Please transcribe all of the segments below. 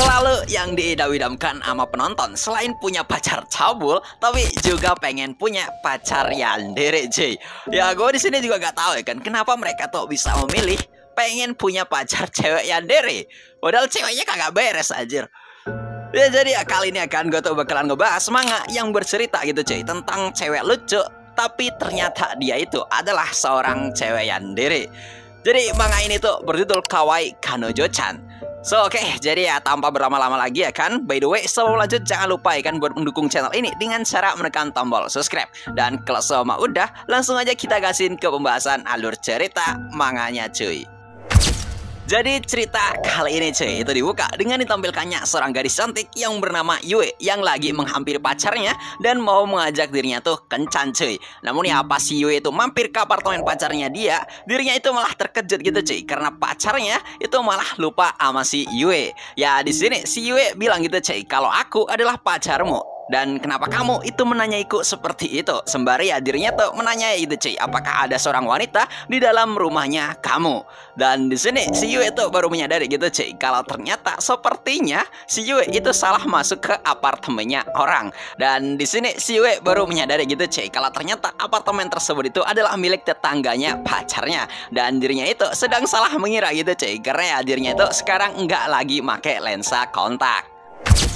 Selalu yang diidam-idamkan sama penonton selain punya pacar cabul, tapi juga pengen punya pacar yandere, cuy. Ya gue di sini juga gak tahu ya kan, kenapa mereka tuh bisa memilih pengen punya pacar cewek yandere, padahal ceweknya kagak beres anjir. Ya jadi ya, kali ini gue tuh bakalan ngebahas manga yang bercerita gitu cuy, tentang cewek lucu, tapi ternyata dia itu adalah seorang cewek yandere. Jadi manga ini tuh berjudul Kawaii Kanojo-chan. So oke, jadi ya tanpa berlama-lama lagi ya kan, by the way sebelum lanjut jangan lupa ya kan buat mendukung channel ini dengan cara menekan tombol subscribe. Dan kalau semua udah, langsung aja kita gasin ke pembahasan alur cerita manganya cuy. Jadi cerita kali ini cuy, itu dibuka dengan ditampilkannya seorang gadis cantik yang bernama Yue yang lagi menghampiri pacarnya dan mau mengajak dirinya tuh kencan cuy. Namun ya pas si Yue itu mampir ke apartemen pacarnya dirinya itu malah terkejut gitu cuy, karena pacarnya itu malah lupa sama si Yue. Ya di sini si Yue bilang gitu cuy, kalau aku adalah pacarmu. Dan kenapa kamu itu menanyaiku seperti itu? Sembari ya dirinya tuh menanyai itu cuy, apakah ada seorang wanita di dalam rumahnya kamu? Dan di sini si Yue itu baru menyadari gitu cuy, kalau ternyata sepertinya si Yue itu salah masuk ke apartemennya orang. Dan di sini si Yue baru menyadari gitu cuy, kalau ternyata apartemen tersebut itu adalah milik tetangganya pacarnya. Dan dirinya itu sedang salah mengira gitu cuy, karena ya dirinya itu sekarang nggak lagi pakai lensa kontak.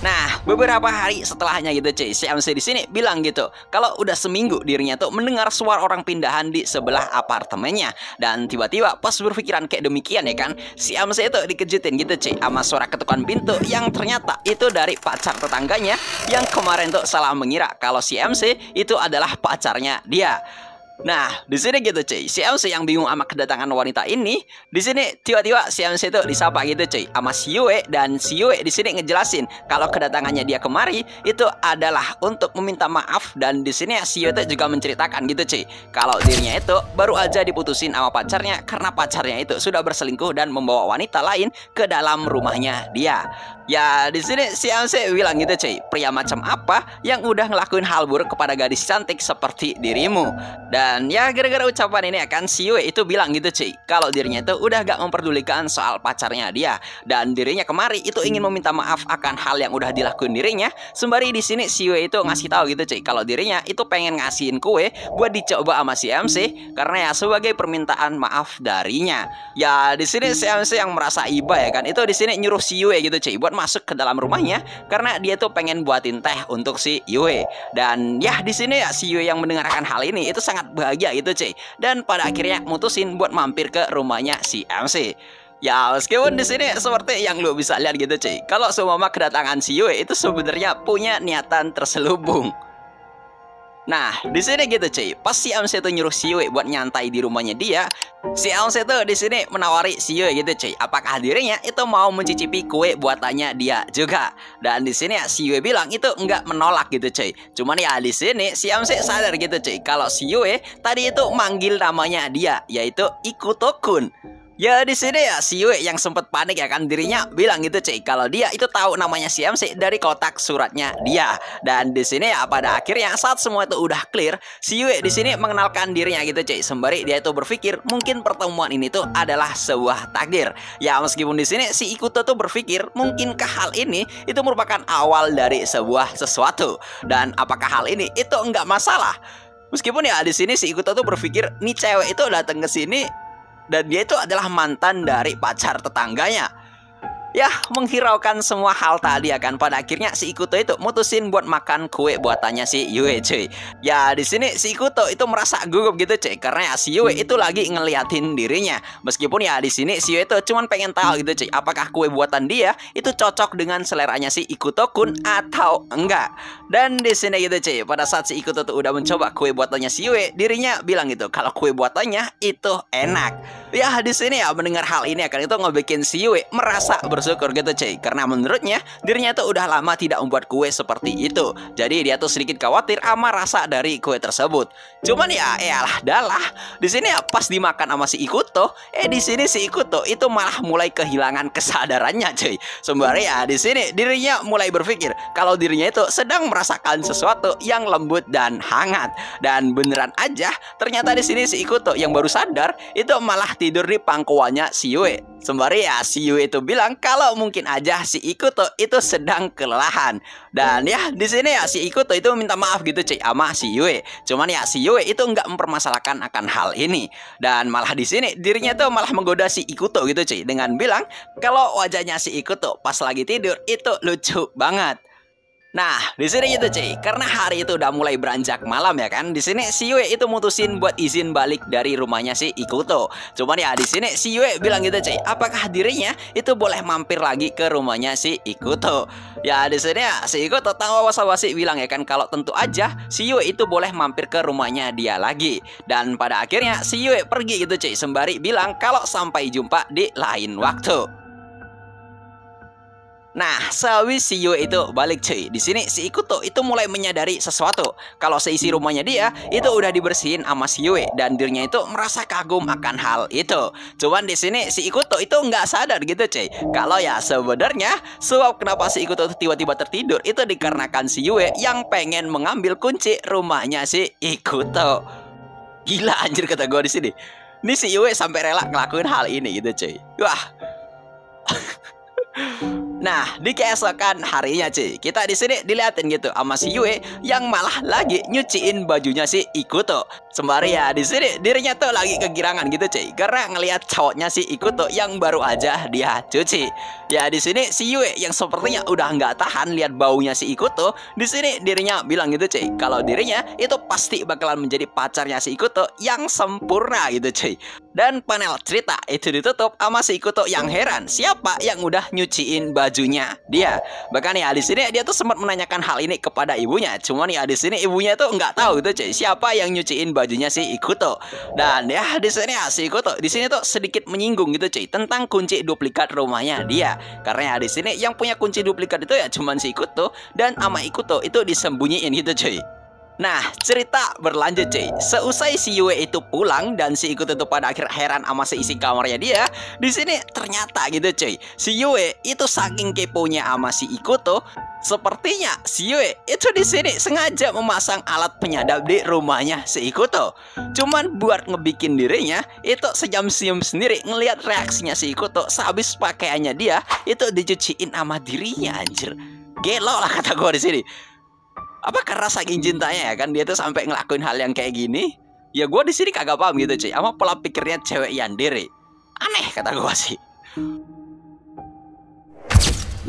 Nah, beberapa hari setelahnya gitu cuy, si MC di sini bilang gitu, kalau udah seminggu dirinya tuh mendengar suara orang pindahan di sebelah apartemennya. Dan tiba-tiba pas berpikiran kayak demikian ya kan, si MC itu dikejutin gitu cuy sama suara ketukan pintu yang ternyata itu dari pacar tetangganya yang kemarin tuh salah mengira kalau si MC itu adalah pacarnya dia. Nah, di sini gitu cuy, si MC yang bingung sama kedatangan wanita ini, di sini tiba-tiba si MC itu disapa gitu cuy sama si Yue, dan si Yue di sini ngejelasin kalau kedatangannya dia kemari itu adalah untuk meminta maaf. Dan di sini si Yue itu juga menceritakan gitu cuy, kalau dirinya itu baru aja diputusin sama pacarnya karena pacarnya itu sudah berselingkuh dan membawa wanita lain ke dalam rumahnya dia. Ya di sini si MC bilang gitu cuy, pria macam apa yang udah ngelakuin hal buruk kepada gadis cantik seperti dirimu? Dan ya gara-gara ucapan ini akan si Yue itu bilang gitu cuy, kalau dirinya itu udah gak memperdulikan soal pacarnya dia, dan dirinya kemari itu ingin meminta maaf akan hal yang udah dilakuin dirinya. Sembari di sini si Yue itu ngasih tahu gitu cuy, kalau dirinya itu pengen ngasihin kue buat dicoba sama si MC karena ya sebagai permintaan maaf darinya. Ya di sini si MC yang merasa iba ya kan, itu di sini nyuruh si Yue gitu cuy buat masuk ke dalam rumahnya karena dia tuh pengen buatin teh untuk si Yue. Dan ya di sini ya si Yue yang mendengarkan hal ini itu sangat bahagia gitu cuy, dan pada akhirnya mutusin buat mampir ke rumahnya si MC. Ya meskipun di sini seperti yang lu bisa lihat gitu cuy, kalau semua kedatangan si Yue itu sebenarnya punya niatan terselubung. Nah, di sini gitu cuy, pas si MC itu nyuruh si Yue buat nyantai di rumahnya dia, si MC itu di sini menawari si Yue gitu cuy, apakah dirinya itu mau mencicipi kue buatannya dia juga. Dan di sini ya si Yue bilang itu enggak menolak gitu cuy. Cuman ya di sini si MC sadar gitu cuy, kalau si Yue tadi itu manggil namanya dia, yaitu Ikuto-kun. Ya di sini ya si Yue yang sempat panik ya kan, dirinya bilang gitu cuy, kalau dia itu tahu namanya si MC dari kotak suratnya dia. Dan di sini ya pada akhirnya saat semua itu udah clear, si Yue di sini mengenalkan dirinya gitu cuy, sembari dia itu berpikir mungkin pertemuan ini tuh adalah sebuah takdir. Ya meskipun di sini si Ikuto tuh berpikir mungkinkah hal ini itu merupakan awal dari sebuah sesuatu, dan apakah hal ini itu enggak masalah. Meskipun ya di sini si Ikuto tuh berpikir nih cewek itu datang ke sini dan dia itu adalah mantan dari pacar tetangganya. Ya menghiraukan semua hal tadi ya kan, pada akhirnya si Ikuto itu mutusin buat makan kue buatannya si Yue cuy. Ya di sini si Ikuto itu merasa gugup gitu cuy, karena ya si Yue itu lagi ngeliatin dirinya. Meskipun ya di sini si Yue itu cuman pengen tahu gitu cuy, apakah kue buatan dia itu cocok dengan seleranya si Ikuto-kun atau enggak. Dan di sini gitu cuy, pada saat si Ikuto tuh udah mencoba kue buatannya si Yue, dirinya bilang gitu kalau kue buatannya itu enak. Ya di sini ya mendengar hal ini akan itu ngebikin si Yue merasa bersyukur gitu cuy, karena menurutnya dirinya tuh udah lama tidak membuat kue seperti itu. Jadi dia tuh sedikit khawatir sama rasa dari kue tersebut. Cuman ya elah dalah, di sini ya pas dimakan sama si Ikuto, di sini si Ikuto itu malah mulai kehilangan kesadarannya cuy. Sembari ya di sini dirinya mulai berpikir kalau dirinya itu sedang merasakan sesuatu yang lembut dan hangat. Dan beneran aja ternyata di sini si Ikuto yang baru sadar itu malah tidur di pangkuannya si Yue. Sembari ya si Yue itu bilang kalau mungkin aja si Ikuto itu sedang kelelahan. Dan ya di sini ya si Ikuto itu minta maaf gitu cuy sama si Yue. Cuman ya si Yue itu nggak mempermasalahkan akan hal ini. Dan malah di sini dirinya tuh malah menggoda si Ikuto gitu cuy dengan bilang kalau wajahnya si Ikuto pas lagi tidur itu lucu banget. Nah, di sini gitu cuy, karena hari itu udah mulai beranjak malam ya kan. Di sini si Yue itu mutusin buat izin balik dari rumahnya si Ikuto. Cuman ya di sini si Yue bilang gitu cuy, apakah dirinya itu boleh mampir lagi ke rumahnya si Ikuto? Ya di sini ya si Ikuto tanpa basa-basi bilang ya kan kalau tentu aja si Yue itu boleh mampir ke rumahnya dia lagi. Dan pada akhirnya si Yue pergi gitu cuy, sembari bilang kalau sampai jumpa di lain waktu. Nah, sehabis si Yue itu balik cuy. Di sini si Ikuto itu mulai menyadari sesuatu. Kalau seisi rumahnya dia itu udah dibersihin sama si Yue dan dirinya itu merasa kagum akan hal itu. Cuman di sini si Ikuto itu nggak sadar gitu cuy. Kalau ya sebenarnya sebab kenapa si Ikuto tiba-tiba tertidur itu dikarenakan si Yue yang pengen mengambil kunci rumahnya si Ikuto. Gila anjir kata gue di sini. Ini si Yue sampai rela ngelakuin hal ini gitu cuy. Wah. Nah, di keesokan harinya cuy, kita di sini diliatin gitu sama si Yue yang malah lagi nyuciin bajunya si Ikuto. Sembari ya di sini dirinya tuh lagi kegirangan gitu cuy, karena ngelihat cowoknya si Ikuto yang baru aja dia cuci. Ya di sini si Yue yang sepertinya udah nggak tahan lihat baunya si Ikuto, di sini dirinya bilang gitu cuy, kalau dirinya itu pasti bakalan menjadi pacarnya si Ikuto yang sempurna gitu cuy. Dan panel cerita itu ditutup sama si Ikuto yang heran siapa yang udah nyuciin bajunya dia. Bahkan ya di sini dia tuh sempat menanyakan hal ini kepada ibunya. Cuman ya di sini ibunya tuh nggak tahu gitu cuy siapa yang nyuciin bajunya si Ikuto. Dan ya di sini ya si Ikuto di sini tuh sedikit menyinggung gitu cuy tentang kunci duplikat rumahnya dia. Karena ya di sini yang punya kunci duplikat itu ya cuman si Ikuto dan sama Ikuto itu disembunyiin gitu cuy. Nah, cerita berlanjut cuy. Seusai si Yue itu pulang dan si Ikuto itu pada akhir heran sama seisi kamarnya dia, di sini ternyata gitu cuy. Si Yue itu saking keponya sama si Ikuto, sepertinya si Yue itu di sini sengaja memasang alat penyadap di rumahnya si Ikuto. Cuman buat ngebikin dirinya itu sejam-senyum sendiri ngelihat reaksinya si Ikuto sehabis pakaiannya dia itu dicuciin sama dirinya anjir. Gelo lah kata gue di sini. Apa karena saking cintanya ya kan dia tuh sampai ngelakuin hal yang kayak gini? Ya gue di sini kagak paham gitu cuy. Sama pola pikirnya cewek yandere. Aneh kata gue sih.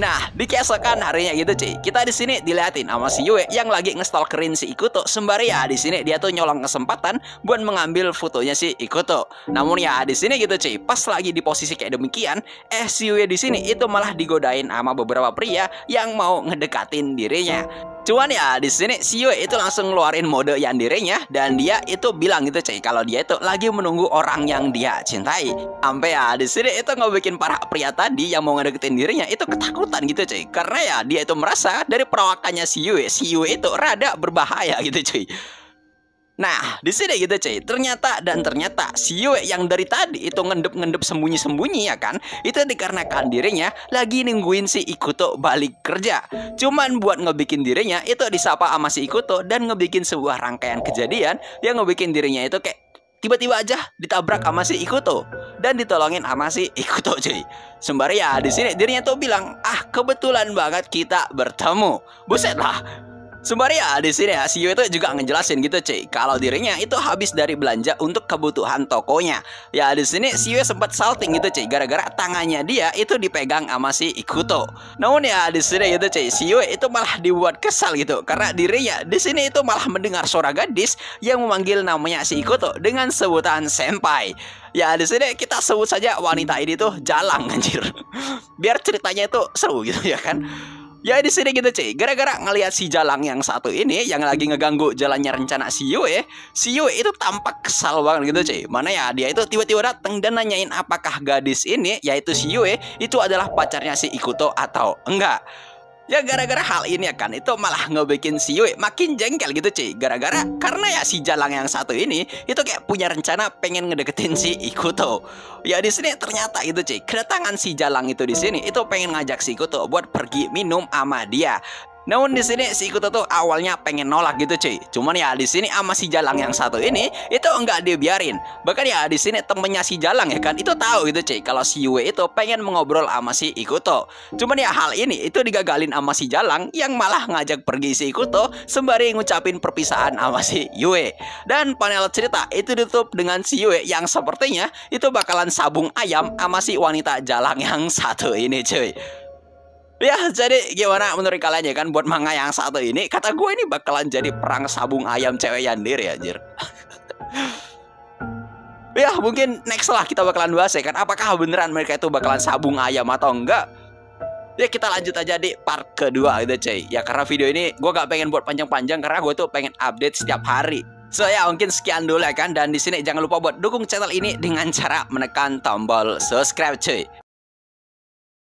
Nah, di keesokan harinya gitu cuy. Kita di sini diliatin sama si Yue yang lagi ngestalkerin si Ikuto sembari ya di sini dia tuh nyolong kesempatan buat mengambil fotonya si Ikuto. Namun ya di sini gitu cuy, pas lagi di posisi kayak demikian, si Yue di sini itu malah digodain sama beberapa pria yang mau ngedekatin dirinya. Cuman ya di sini si Yue itu langsung ngeluarin mode yandirenya dan dia itu bilang gitu cuy kalau dia itu lagi menunggu orang yang dia cintai. Sampai ya di sini itu ngebikin para pria tadi yang mau ngedeketin dirinya itu ketakutan gitu cuy. Karena ya dia itu merasa dari perawakannya si Yue itu rada berbahaya gitu cuy. Nah, di sini gitu cuy. Ternyata si Yue yang dari tadi itu ngendep-ngendep sembunyi-sembunyi ya kan, itu dikarenakan dirinya lagi nungguin si Ikuto balik kerja. Cuman buat ngebikin dirinya itu disapa sama si Ikuto dan ngebikin sebuah rangkaian kejadian yang ngebikin dirinya itu kayak tiba-tiba aja ditabrak sama si Ikuto dan ditolongin sama si Ikuto cuy. Sembari ya di sini dirinya tuh bilang, "Ah, kebetulan banget kita bertemu." Buset lah. Sembari ya di sini ya si Yue itu juga ngejelasin gitu cuy kalau dirinya itu habis dari belanja untuk kebutuhan tokonya. Ya di sini si Yue sempat salting gitu cuy gara-gara tangannya dia itu dipegang sama si Ikuto. Namun ya di sini gitu cuy si Yue itu malah dibuat kesal gitu karena dirinya di sini itu malah mendengar suara gadis yang memanggil namanya si Ikuto dengan sebutan senpai. Ya di sini kita sebut saja wanita ini tuh Jalang anjir. Biar ceritanya itu seru gitu ya kan. Ya di sini gitu cuy, gara-gara ngelihat si Jalang yang satu ini yang lagi ngeganggu jalannya rencana si Yue itu tampak kesal banget gitu cuy. Mana ya dia itu tiba-tiba datang dan nanyain apakah gadis ini yaitu si Yue itu adalah pacarnya si Ikuto atau enggak. Ya gara-gara hal ini ya kan itu malah ngebikin si Yue makin jengkel gitu cuy. Gara-gara karena ya si Jalang yang satu ini itu kayak punya rencana pengen ngedeketin si Ikuto. Ya di sini ternyata gitu cuy, kedatangan si Jalang itu di sini itu pengen ngajak si Ikuto buat pergi minum sama dia. Namun di sini si Ikuto tuh awalnya pengen nolak gitu cuy. Cuman ya di sini sama si Jalang yang satu ini itu enggak dibiarin. Bahkan ya di sini temennya si Jalang ya kan itu tahu gitu cuy kalau si Yue itu pengen mengobrol sama si Ikuto. Cuman ya hal ini itu digagalin sama si Jalang yang malah ngajak pergi si Ikuto sembari ngucapin perpisahan sama si Yue. Dan panel cerita itu ditutup dengan si Yue yang sepertinya itu bakalan sabung ayam sama si wanita Jalang yang satu ini cuy. Ya, jadi gimana menurut kalian ya kan buat manga yang satu ini? Kata gue ini bakalan jadi perang sabung ayam cewek yandere ya, anjir. Ya, mungkin next lah kita bakalan bahas ya kan. Apakah beneran mereka itu bakalan sabung ayam atau enggak? Ya, kita lanjut aja di part kedua gitu, cuy. Ya, karena video ini gue gak pengen buat panjang-panjang karena gue tuh pengen update setiap hari. So ya mungkin sekian dulu ya kan. Dan di sini jangan lupa buat dukung channel ini dengan cara menekan tombol subscribe cuy.